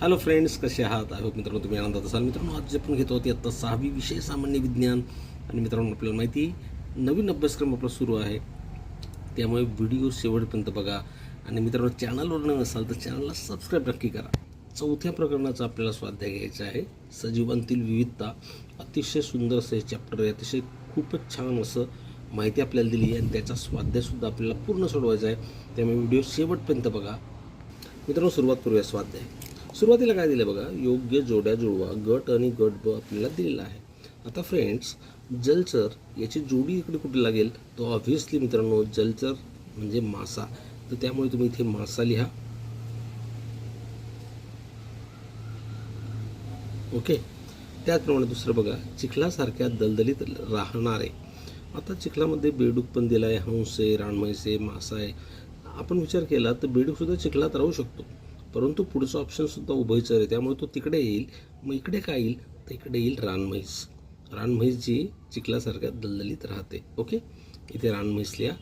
Hello friends, कसे आहात? I hope मित्रांनो तुम्ही आनंदात असाल. मित्रांनो, आज आपण घेत आहोत इयत्ता 6वी विषय सामान्य विज्ञान. आणि मित्रांनो, आपल्याला माहिती नवीन अभ्यासक्रम आपला सुरू आहे, त्यामुळे व्हिडिओ शेवटपर्यंत बघा. आणि मित्रांनो, चॅनलवर नवीन असाल तर चॅनलला सबस्क्राईब नक्की करा. चौथ्या प्रकरणाचा आपल्याला स्वाध्याय घ्यायचा आहे, सजीवांतील विविधता. अतिशय सुंदर असं हे चॅप्टर आहे, अतिशय खूपच छान असं माहिती आपल्याला दिली आहे आणि त्याचा स्वाध्यायसुद्धा आपल्याला पूर्ण सोडवायचा आहे, त्यामुळे व्हिडिओ शेवटपर्यंत बघा. मित्रांनो, सुरुवात करूया स्वाध्याय. सुरुवातीला काय दिलं बघा, योग्य जोड्या जुळवा. गट आणि गट ब आपल्याला दिलेला आहे. आता फ्रेंड्स, जलचर याची जोडी इकडे कुठे लागेल, तो ऑब्व्हियसली मित्रांनो जलचर म्हणजे मासा, तर त्यामुळे तुम्ही इथे मासा लिहा. ओके. त्याचप्रमाणे दुसरं बघा, चिखलासारख्या दलदलीत राहणारे. आता चिखलामध्ये बेडूक पण दिला आहे, हंस आहे, रानमैस आहे, मासा आहे. आपण विचार केला तर बेडूकसुद्धा चिखलात राहू शकतो, परंतु पुढचा ऑप्शनसुद्धा उभयचर आहे, त्यामुळे तो तिकडे येईल. मग इकडे काय येईल, तर इकडे येईल रानमैस. रानमैस जी चिखलासारख्या दलदलीत राहते. ओके, इथे रानमैस लिहा.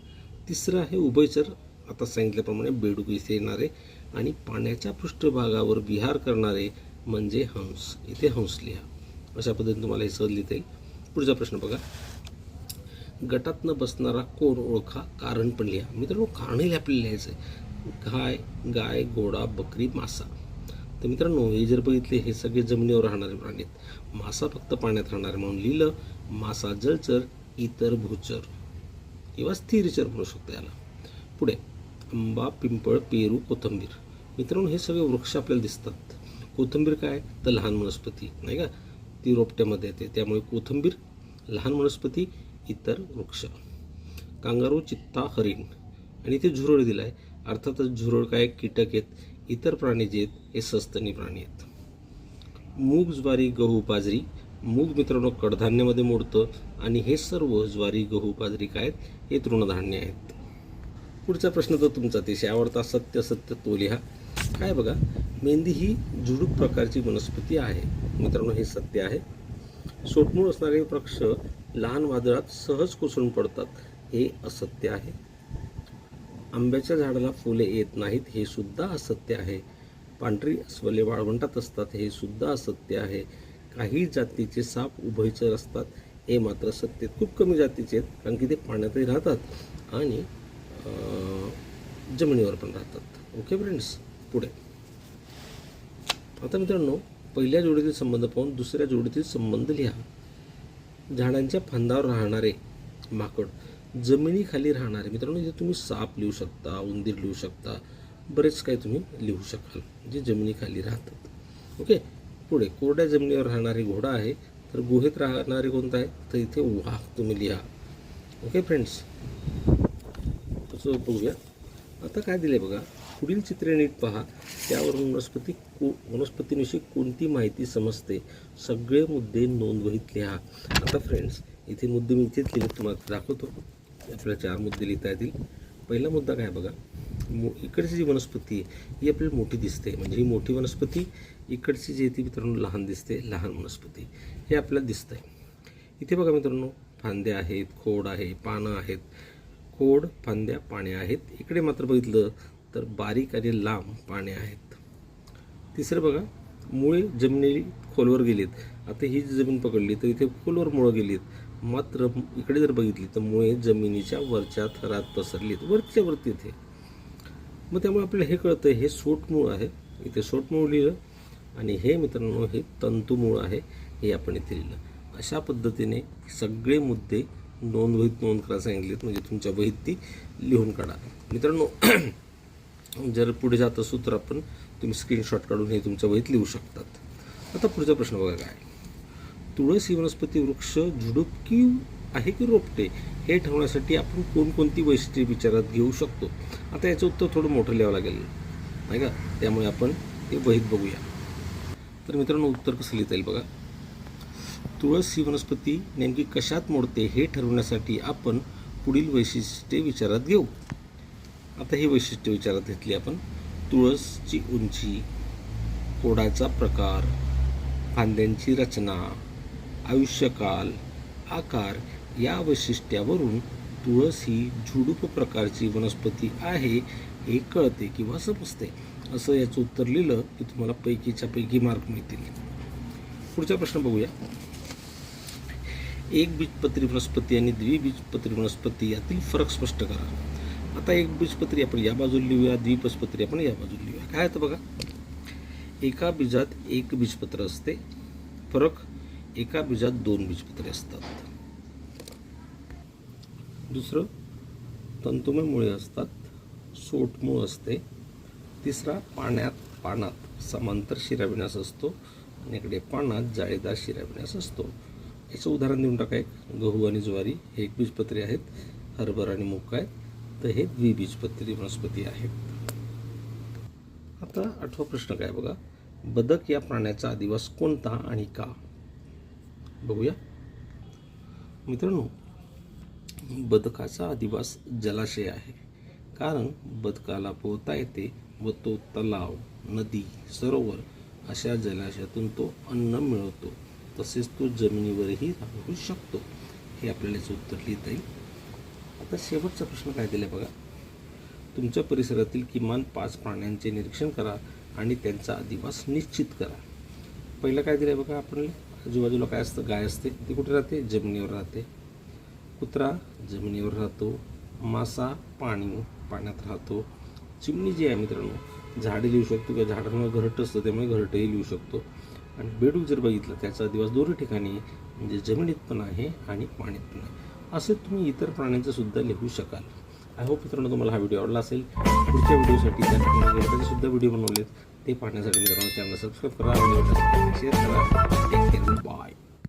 तिसरं आहे उभयचर. आता सांगितल्याप्रमाणे बेडूक इथे येणारे आणि पाण्याच्या पृष्ठभागावर विहार करणारे म्हणजे हंस. इथे हंस लिहा. अशा पद्धतीने तुम्हाला हे सहज लिहिता येईल. पुढचा प्रश्न बघा, गटात न बसणारा कोण ओळखा, कारण पण लिहा. मित्रांनो, कारणही आपल्याला लिहायचं आहे. गाय, घोडा, बकरी, मासा. तर मित्रांनो, हे जर बघितले, हे सगळे जमिनीवर राहणारे प्राणी आहेत. मासा फक्त पाण्यात राहणारे म्हणून लिहिलं. मासा जलचर, इतर भूचर किंवा स्थिरचर म्हणू शकतो याला. पुढे आंबा, पिंपळ, पेरू, कोथिंबीर. मित्रांनो, हे सगळे वृक्ष आपल्याला दिसतात. कोथिंबीर काय, तर लहान वनस्पती नाही का, ती रोपट्यामध्ये येते, त्यामुळे कोथिंबीर लहान वनस्पती, इतर वृक्ष. कांगारू, चित्ता, हरिण. आणि इथे झुरळ दिला आहे. अर्थातच झुरळ काय, कीटक आहेत. इतर प्राणी जे आहेत हे सस्तनी प्राणी आहेत. मूग, ज्वारी, गहू, बाजरी. मूग मित्रांनो कडधान्यामध्ये मोडतं आणि हे सर्व ज्वारी, गहू, बाजरी काय आहेत, हे तृणधान्य आहेत. पुढचा प्रश्न तो तुमचा अतिशय आवडता, सत्य असत्य तो लिहा. काय बघा, मेंदी ही झुडूप प्रकारची वनस्पती आहे. मित्रांनो, हे सत्य आहे. सोटमूळ असणारे वृक्ष लहान वादळात सहज कोसळून पडतात, हे असत्य आहे. आंब्याच्या झाडाला फुले येत नाहीत, हे सुद्धा असत्य आहे. पांढरी अस्वले वाळवंटात असतात, हे सुद्धा असत्य आहे. काही जातीचे साप उभयचर असतात, हे मात्र सत्य. खूप कमी जातीचे आहेत, कारण की ते पाण्यातही राहतात आणि जमिनीवर पण राहतात. ओके फ्रेंड्स, पुढे आता मित्रांनो, पहिल्या जोडीतील संबंध पाहून दुसऱ्या जोडीतील संबंध लिहा. झाडांच्या फांदावर राहणारे माकड, जमिनीखाली राहणारे. मित्रांनो, इथे तुम्ही साप लिहू शकता, उंदीर लिहू शकता, बरेच काही तुम्ही लिहू शकाल जे जमिनीखाली राहतात. ओके. पुढे कोरड्या जमिनीवर राहणारे घोडा आहे, तर गुहेत राहणारे कोणता आहे, तर इथे वाघ तुम्ही लिहा. ओके फ्रेंड्स, तसं बघूया. आता काय दिलं आहे बघा, पुढील चित्रे नीट पहा, त्यावरून वनस्पतीविषयी कोणती माहिती समजते, सगळे मुद्दे नोंदवहीत लिहा. आता फ्रेंड्स, इथे मुद्दे मी इथेच लिहिले, तुम्हाला दाखवतो. आपल्याला 4 मुद्दे लिहिता येतील. पहिला मुद्दा काय बघा, इकडची जी वनस्पती आहे ही आपल्याला मोठी दिसते, म्हणजे ही मोठी वनस्पती. इकडची जी आहे ती मित्रांनो लहान दिसते, लहान वनस्पती. हे आपल्याला दिसतं आहे. इथे बघा मित्रांनो, फांद्या आहेत, खोड आहे, पानं आहेत. खोड, फांद्या, पाने आहेत. इकडे मात्र बघितलं तर बारीक आणि लांब पाने आहेत. तिसरं बघा, मुळे जमिनी खोलवर गेलीत. आता ही जी जमीन पकडली तर इथे खोलवर मुळं गेलीत, मात्र इकडे जर बघितली तर मुळे जमिनीच्या वरच्या थरात पसरलीत, वरच्या वरती इथे. मग त्यामुळे आपल्याला हे कळतं, हे सोटमूळ आहे. इथे सोटमूळ लिहिलं. आणि हे मित्रांनो हे तंतुमूळ आहे, हे आपण इथे लिहिलं. अशा पद्धतीने सगळे मुद्दे नोंदवहीत नोंद करायला सांगितलेत, म्हणजे तुमच्या वहीत ती लिहून काढा. मित्रांनो, जर पुढे जात असू तर आपण तुम्ही स्क्रीनशॉट काढून हे तुमच्या वहीत लिहू शकतात. आता पुढचा प्रश्न बघा, काय, तुळस ही वनस्पती वृक्ष, झुडूप की आहे की रोपटे, हे ठरवण्यासाठी आपण कोणकोणती वैशिष्ट्ये विचारात घेऊ शकतो. आता याचं उत्तर थोडं मोठं लिहावं लागेल नाही का, त्यामुळे आपण ते वहीत बघूया. तर मित्रांनो, उत्तर कसं लिहिता येईल बघा, तुळस ही वनस्पती नेमकी कशात मोडते हे ठरवण्यासाठी आपण पुढील वैशिष्ट्ये विचारात घेऊ. आता ही वैशिष्ट्ये विचारात घेतली आपण. तुळसची उंची, खोडाचा प्रकार, फांद्यांची रचना, आयुष्यकाल, आकार या वैशिष्ट्यावरून तुळस ही झुडूप प्रकारची वनस्पती आहे हे कळते किंवा समजते. असं याचं उत्तर लिहिलं की तुम्हाला पैकीच्या पैकी मार्क मिळतील. पुढचा प्रश्न बघूया. एक बीजपत्री वनस्पती आणि द्विबीजपत्री वनस्पती यातील फरक स्पष्ट करा. आता एक बीजपत्री आपण या बाजूला लिहूया, द्विबीजपत्री आपण या बाजूला लिहूया. काय होतं बघा, एका बीजात एक बीजपत्र असते, फरक एका बीजात दोन बीजपत्रे असतात. दुसरं, तंतुमय मुळे असतात, सोटमूळ असते. तिसरा, पानात समांतर शिराविन्यास असतो आणि इकडे पानात जाळीदार शिराविन्यास असतो. याचं उदाहरण देऊन टाका. एक गहू आणि ज्वारी हे एक बीजपत्री आहेत, हरभरा आणि मूग काय तर हे द्विबीजपत्री वनस्पती आहेत. आता 8वा प्रश्न काय बघा, बदक या प्राण्याचा अधिवास कोणता आणि का? बघूया मित्रांनो, बदकाचा अधिवास जलाशय आहे, कारण बदकाला पोहता येते व तो तलाव, नदी, सरोवर अशा जलाशयातून तो अन्न मिळवतो. तसेच तो जमिनीवरही राहू शकतो. हे आपल्याला याचं उत्तर लिहिता येईल. आता शेवटचा प्रश्न काय दिला बघा, तुमच्या परिसरातील किमान 5 प्राण्यांचे निरीक्षण करा आणि त्यांचा अधिवास निश्चित करा. पहिलं काय दिलं बघा, आपण आजूबाजूला काय असतं, गाय असते, ती कुठे राहते, जमिनीवर राहते. कुत्रा जमिनीवर राहतो. मासा पाण्यात राहतो. चिमणी जी आहे मित्रांनो, झाडे लिहू शकतो किंवा झाडांवर घरट असतं त्यामुळे घरटही लिहू शकतो. आणि बेडूक जर बघितलं, त्याचा अधिवास दोन्ही ठिकाणी म्हणजे जमिनीत पण आहे आणि पाण्यात पण आहे. असे तुम्ही इतर प्राण्यांचं सुद्धा लिहू शकाल. आय होप मित्रांनो तुम्हाला हा व्हिडिओ आवडला असेल. पुढच्या व्हिडिओसाठी त्या ठिकाणी सुद्धा व्हिडिओ बनवलेत, ते पाहण्यासाठी मित्रांनो चॅनल सबस्क्राईब करा, शेअर करा. Take care, bye.